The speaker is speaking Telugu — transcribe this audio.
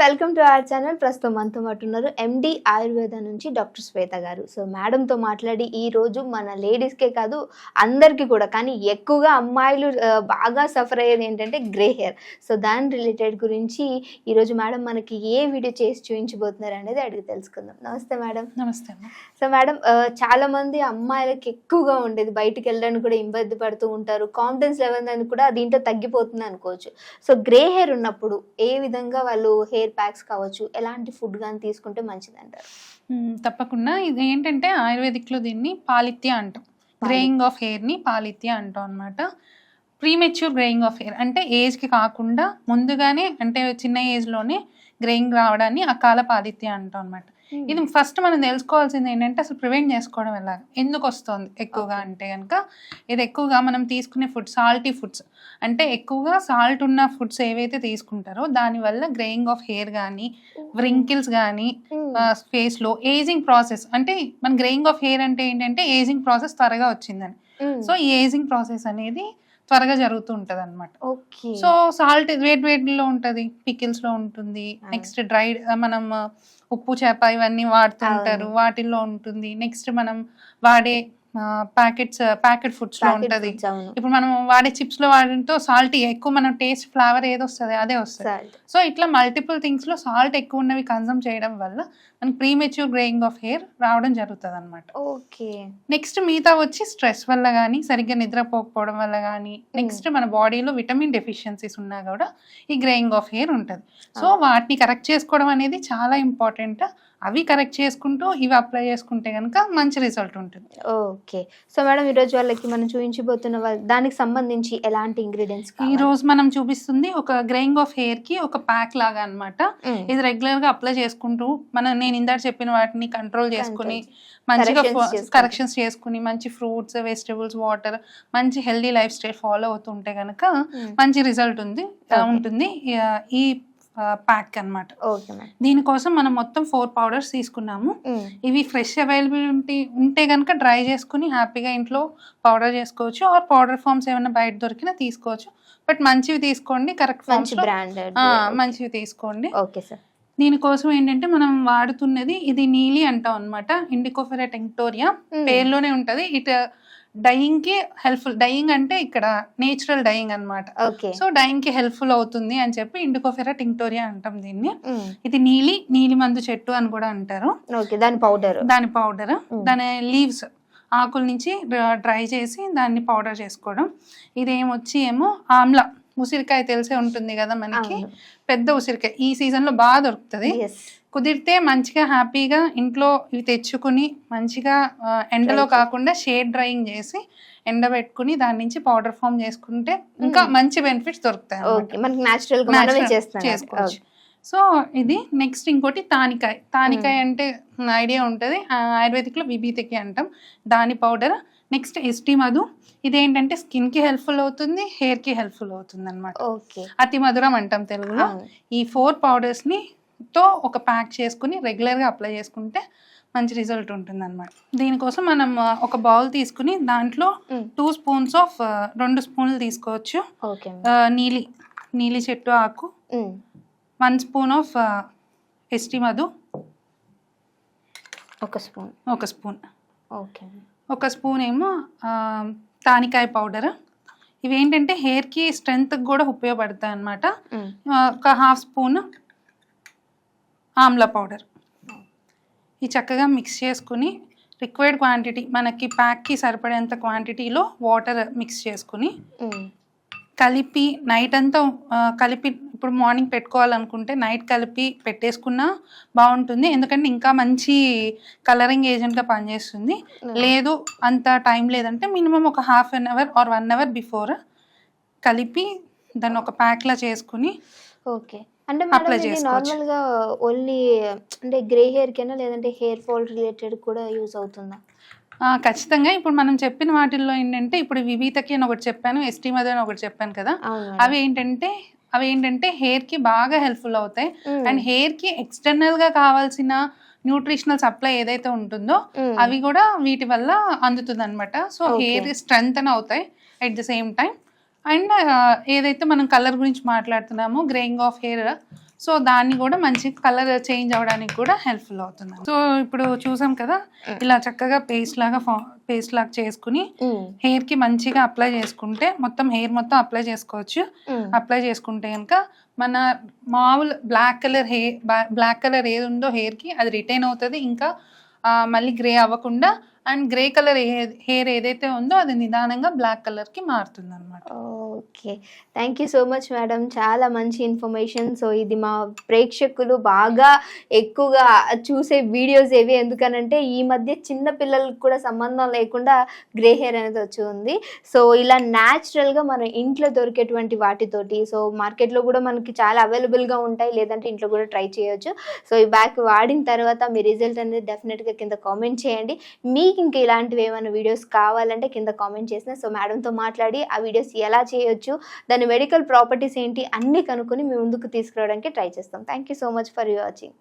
Welcome to our channel. ప్రస్తుతం మనతో పాటు ఉన్నారు ఎండి ఆయుర్వేద నుంచి డాక్టర్ శ్వేత గారు. సో మేడంతో మాట్లాడి ఈ రోజు మన లేడీస్కే కాదు అందరికీ కూడా, కానీ ఎక్కువగా అమ్మాయిలు బాగా సఫర్ అయ్యేది ఏంటంటే గ్రే హెయిర్. సో దాని రిలేటెడ్ గురించి ఈరోజు మేడం మనకి ఏ వీడియో చేసి చూపించబోతున్నారు అనేది అడిగి తెలుసుకుందాం. నమస్తే మేడం. నమస్తే. సో మేడం, చాలా మంది అమ్మాయిలకి ఎక్కువగా ఉండేది, బయటికి వెళ్ళడానికి కూడా ఇబ్బంది పడుతూ ఉంటారు, కాన్ఫిడెన్స్ లెవెల్ అనేది కూడా దీంట్లో తగ్గిపోతుంది అనుకోవచ్చు. సో గ్రే హెయిర్ ఉన్నప్పుడు ఏ విధంగా వాళ్ళు హెయిర్ ప్యాక్స్ కావచ్చు, ఎలాంటి ఫుడ్ కానీ తీసుకుంటే మంచిది అంటారు? తప్పకుండా. ఇది ఏంటంటే ఆయుర్వేదిక్లో దీన్ని పాలిత్య అంటాం. గ్రేయింగ్ ఆఫ్ హెయిర్ని పాలిత్య అంటాం అనమాట. ప్రీమెచ్యూర్ గ్రేయింగ్ ఆఫ్ హెయిర్ అంటే ఏజ్కి కాకుండా ముందుగానే, అంటే చిన్న ఏజ్లోనే గ్రేయింగ్ రావడాన్ని అకాల పాలిత్య అంటాం అనమాట. ఇది ఫస్ట్ మనం తెలుసుకోవాల్సింది ఏంటంటే అసలు ప్రివెంట్ చేసుకోవడం ఎలా, ఎందుకు వస్తుంది ఎక్కువగా అంటే కనుక, ఇది ఎక్కువగా మనం తీసుకునే ఫుడ్ సాల్టీ ఫుడ్స్, అంటే ఎక్కువగా సాల్ట్ ఉన్న ఫుడ్స్ ఏవైతే తీసుకుంటారో దానివల్ల గ్రేయింగ్ ఆఫ్ హెయిర్ కానీ, వ్రింకిల్స్ కానీ, ఫేస్లో ఏజింగ్ ప్రాసెస్, అంటే మన గ్రేయింగ్ ఆఫ్ హెయిర్ అంటే ఏంటంటే ఏజింగ్ ప్రాసెస్ త్వరగా వచ్చిందని. సో ఈ ఏజింగ్ ప్రాసెస్ అనేది త్వరగా జరుగుతూ ఉంటది అనమాట. సో సాల్ట్ వేడిలో ఉంటది, పికిల్స్ లో ఉంటుంది, నెక్స్ట్ డ్రైడ్ మనం ఉప్పు చేప ఇవన్నీ వాడుతూ ఉంటారు, వాటిల్లో ఉంటుంది. నెక్స్ట్ మనం వాడే ప్యాకెట్ ఫుడ్స్ లో ఉంటది. ఇప్పుడు మనం వాడే చిప్స్ లో వాడడంతో సాల్ట్ ఎక్కువ, మనం టేస్ట్ ఫ్లేవర్ ఏది వస్తుంది అదే వస్తుంది. సో ఇట్లా మల్టిపుల్ థింగ్స్ లో సాల్ట్ ఎక్కువ ఉన్నవి కన్సూమ్ చేయడం వల్ల మనకి ప్రీమెచ్యూర్ గ్రేయింగ్ ఆఫ్ హెయిర్ రావడం జరుగుతుంది అనమాట. నెక్స్ట్ మిగతా వచ్చి స్ట్రెస్ వల్ల కానీ, సరిగ్గా నిద్రపోకపోవడం వల్ల కానీ, నెక్స్ట్ మన బాడీలో విటమిన్ డెఫిషియన్సీస్ ఉన్నా కూడా ఈ గ్రేయింగ్ ఆఫ్ హెయిర్ ఉంటుంది. సో వాటిని కరెక్ట్ చేసుకోవడం అనేది చాలా ఇంపార్టెంట్. అవి కరెక్ట్ చేసుకుంటూ ఇవి అప్లై చేసుకుంటే కనుక మంచి రిజల్ట్ ఉంటుంది. ఓకే. సో మేడం, ఈరోజు వాళ్ళకి మనం చూపించబోతున్న దానికి సంబంధించి ఎలాంటి ఇంగ్రీడియంట్స్? ఈ రోజు మనం చూపిస్తుంది ఒక గ్రేయింగ్ ఆఫ్ హెయిర్ కి ఒక ప్యాక్ లాగా అన్నమాట. ఇది రెగ్యులర్ గా అప్లై చేసుకుంటూ నేను ఇందాక చెప్పిన వాటిని కంట్రోల్ చేసుకుని మంచిగా కరెక్షన్స్ చేసుకుని మంచి ఫ్రూట్స్, వెజిటబుల్స్, వాటర్, మంచి హెల్దీ లైఫ్ స్టైల్ ఫాలో అవుతుంటే కనుక మంచి రిజల్ట్ ఉంటుంది ఈ ప్యాక్ అన్నమాట. దీనికోసం మనం మొత్తం 4 పౌడర్స్ తీసుకున్నాము. ఇవి ఫ్రెష్ అవైలబిలిటీ ఉంటే కనుక డ్రై చేసుకుని హ్యాపీగా ఇంట్లో పౌడర్ చేసుకోవచ్చు, ఆర్ పౌడర్ ఫార్మ్స్ ఏమైనా బయట దొరికినా తీసుకోవచ్చు. బట్ మంచివి తీసుకోండి, కరెక్ట్ ఫార్మ్స్ మంచివి తీసుకోండి. దీనికోసం ఏంటంటే మనం వాడుతున్నది ఇది నీలి అంటాం అనమాట. ఇండికోఫెరా టింక్టోరియా పేర్లోనే ఉంటది. డైయింగ్ కి హెల్ప్ఫుల్, డైయింగ్ అంటే ఇక్కడ నేచురల్ డైయింగ్ అనమాట. సో డైయింగ్ కి హెల్ప్ఫుల్ అవుతుంది అని చెప్పి ఇండికోఫెరా టింక్టోరియా అంటాం దీన్ని. ఇది నీలి మందు చెట్టు అని కూడా అంటారు. దాని పౌడర్ దాని లీవ్స్, ఆకుల నుంచి డ్రై చేసి దాన్ని పౌడర్ చేసుకోవడం. ఇదేమొచ్చి ఆమ్లా, ఉసిరికాయ తెలిసే ఉంటుంది కదా మనకి, పెద్ద ఉసిరికాయ ఈ సీజన్ లో బాగా దొరుకుతుంది. కుదిరితే మంచిగా హ్యాపీగా ఇంట్లో ఇవి తెచ్చుకుని మంచిగా ఎండలో కాకుండా షేడ్ డ్రైయింగ్ చేసి ఎండబెట్టుకుని దాని నుంచి పౌడర్ ఫామ్ చేసుకుంటే ఇంకా మంచి బెనిఫిట్స్ దొరుకుతాయి, చేసుకోవచ్చు. సో ఇది నెక్స్ట్ ఇంకోటి తానికాయ అంటే ఐడియా ఉంటుంది, ఆయుర్వేదిక్ లో విభీతికి అంటాం, దాని పౌడర్. నెక్స్ట్ ఎస్టీ మధు, ఇదేంటంటే స్కిన్ కి హెల్ప్ఫుల్ అవుతుంది, హెయిర్ కి హెల్ప్ఫుల్ అవుతుంది అనమాట. అతి మధురం అంటాం తెలుగులో. ఈ 4 పౌడర్స్ ని తో ఒక ప్యాక్ చేసుకుని రెగ్యులర్ గా అప్లై చేసుకుంటే మంచి రిజల్ట్ ఉంటుంది అనమాట. దీనికోసం మనం ఒక బౌల్ తీసుకుని దాంట్లో 2 స్పూన్స్ ఆఫ్ 2 స్పూన్లు తీసుకోవచ్చు నీలి చెట్టు ఆకు, 1 స్పూన్ ఆఫ్ ఎస్టీ మధు, ఒక స్పూన్ ఏమో తానికాయ పౌడర్. ఇవేంటంటే హెయిర్ కి స్ట్రెంగ్త్ కూడా ఉపయోగపడతాయి అనమాట. ఒక 1/2 స్పూన్ ఆమ్లా పౌడర్. ఈ చక్కగా మిక్స్ చేసుకుని రిక్వైర్డ్ క్వాంటిటీ, మనకి ప్యాక్కి సరిపడేంత క్వాంటిటీలో వాటర్ మిక్స్ చేసుకుని కలిపి నైట్ అంతా కలిపి, ఇప్పుడు మార్నింగ్ పెట్టుకోవాలనుకుంటే నైట్ కలిపి పెట్టేసుకున్నా బాగుంటుంది, ఎందుకంటే ఇంకా మంచి కలరింగ్ ఏజెంట్గా పనిచేస్తుంది. లేదు అంత టైం లేదంటే మినిమం ఒక 1/2 అవర్ ఆర్ 1 అవర్ బిఫోర్ కలిపి దాన్ని ఒక ప్యాక్లా చేసుకుని అంటే నార్మల్ గా ఓన్లీ అంటే గ్రే హెయిర్ కేనా, లేదంటే హెయిర్ ఫాల్ రిలేటెడ్ కూడా యూజ్ అవుతుందా? ఖచ్చితంగా. ఇప్పుడు మనం చెప్పిన వాటిల్లో ఏంటంటే, ఇప్పుడు విభీతకి అని ఒకటి చెప్పాను, ఎస్టీ మధు అని ఒకటి చెప్పాను కదా, అవి ఏంటంటే హెయిర్ కి బాగా హెల్ప్ఫుల్ అవుతాయి. అండ్ హెయిర్ కి ఎక్స్టర్నల్ గా కావాల్సిన న్యూట్రిషనల్ సప్లై ఏదైతే ఉంటుందో అవి కూడా వీటి వల్ల అందుతుంది అనమాట. సో హెయిర్ స్ట్రెంగ్త్ అని అవుతాయి at the same time. And ఏదైతే మనం కలర్ గురించి మాట్లాడుతున్నామో గ్రేయింగ్ ఆఫ్ హెయిర్, సో దాన్ని కూడా మంచి కలర్ చేంజ్ అవ్వడానికి కూడా హెల్ప్ఫుల్ అవుతుంది. సో ఇప్పుడు చూసాం కదా, ఇలా చక్కగా పేస్ట్ లాగా చేసుకుని హెయిర్ కి మంచిగా అప్లై చేసుకుంటే మొత్తం హెయిర్ మొత్తం అప్లై చేసుకోవచ్చు. అప్లై చేసుకుంటే కనుక మన మామూలు బ్లాక్ కలర్ ఏది ఉందో హెయిర్ కి అది రిటైన్ అవుతుంది. ఇంకా మళ్ళీ గ్రే అవ్వకుండా, అండ్ గ్రే కలర్ హెయిర్ ఏదైతే ఉందో అది నిదానంగా బ్లాక్ కలర్ కి మారుతుంది అనమాట. Okay, thank you so much madam, చాలా మంచి ఇన్ఫర్మేషన్. సో ఇది మా ప్రేక్షకులు బాగా ఎక్కువగా చూసే వీడియోస్ ఏవి, ఎందుకనంటే ఈ మధ్య చిన్న పిల్లలకు కూడా సంబంధం లేకుండా గ్రే హెయిర్ అనేది వచ్చి ఉంది. సో ఇలా న్యాచురల్గా మన ఇంట్లో దొరికేటువంటి వాటితోటి, సో మార్కెట్లో కూడా మనకి చాలా అవైలబుల్గా ఉంటాయి, లేదంటే ఇంట్లో కూడా ట్రై చేయొచ్చు. సో ఈ బ్యాక్ వాడిన తర్వాత మీ రిజల్ట్ అనేది డెఫినెట్గా కింద కామెంట్ చేయండి. మీకు ఇంకా ఇలాంటివి ఏమైనా వీడియోస్ కావాలంటే కింద కామెంట్ చేసిన సో మేడంతో మాట్లాడి ఆ వీడియోస్ ఎలా చేయొచ్చు, దాని మెడికల్ ప్రాపర్టీస్ ఏంటి అన్నీ కనుక్కొని మీ ముందుకు తీసుకురావడానికి ట్రై చేస్తాం. Thank you so much for watching.